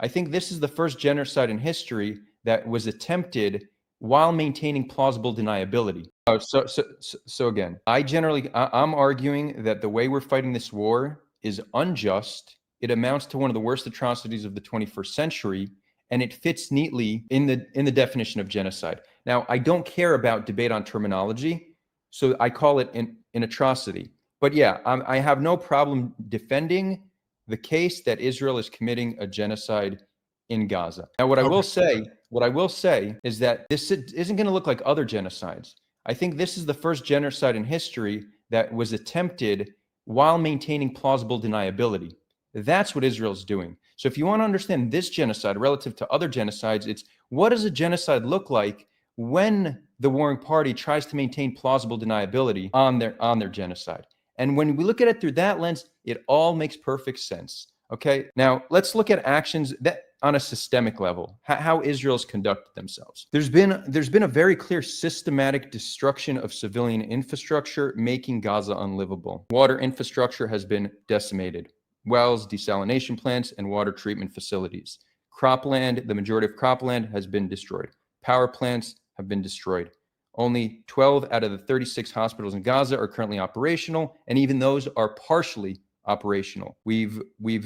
I think this is the first genocide in history that was attempted while maintaining plausible deniability. So again, I'm arguing that the way we're fighting this war is unjust. It amounts to one of the worst atrocities of the 21st century, and it fits neatly in the definition of genocide. Now, I don't care about debate on terminology, so I call it an atrocity. But yeah, I have no problem defending the case that Israel is committing a genocide in Gaza. Now, what I will say is that this isn't going to look like other genocides. I think this is the first genocide in history that was attempted while maintaining plausible deniability. That's what Israel's doing. So if you want to understand this genocide relative to other genocides, it's what does a genocide look like when the warring party tries to maintain plausible deniability on their genocide? And when we look at it through that lens, it all makes perfect sense. Okay, now let's look at actions that on a systemic level, how Israel's conducted themselves. There's been a very clear systematic destruction of civilian infrastructure, making Gaza unlivable. Water infrastructure has been decimated. Wells, desalination plants, and water treatment facilities. Cropland, the majority of cropland has been destroyed. Power plants have been destroyed. Only 12 out of the 36 hospitals in Gaza are currently operational, and even those are partially operational. We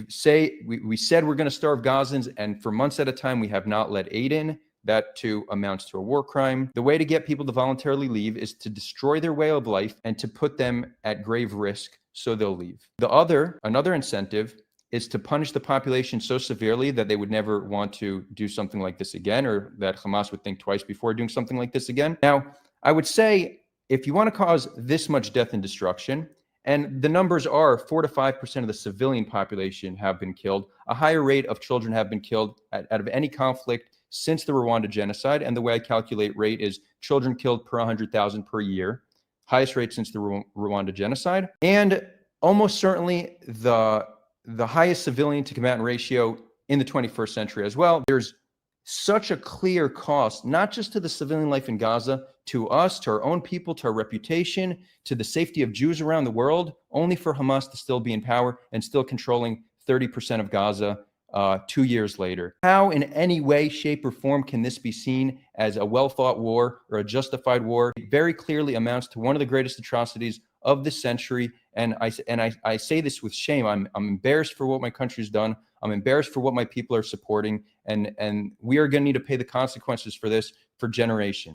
said we're going to starve Gazans, and for months at a time, we have not let aid in. That too amounts to a war crime. The way to get people to voluntarily leave is to destroy their way of life and to put them at grave risk so they'll leave. Another incentive is to punish the population so severely that they would never want to do something like this again, or that Hamas would think twice before doing something like this again. Now, I would say if you want to cause this much death and destruction, and the numbers are 4 to 5% of the civilian population have been killed, a higher rate of children have been killed out of any conflict since the Rwanda genocide. And the way I calculate rate is children killed per 100,000 per year, highest rate since the Rwanda genocide, and almost certainly the highest civilian to combatant ratio in the 21st century as well. There's such a clear cost, not just to the civilian life in Gaza, to us, to our own people, to our reputation, to the safety of Jews around the world, only for Hamas to still be in power and still controlling 30% of Gaza 2 years later. How in any way, shape, or form can this be seen as a well-fought war or a justified war? It very clearly amounts to one of the greatest atrocities of the century. And I say this with shame. I'm embarrassed for what my country's done. I'm embarrassed for what my people are supporting. And we are going to need to pay the consequences for this for generations.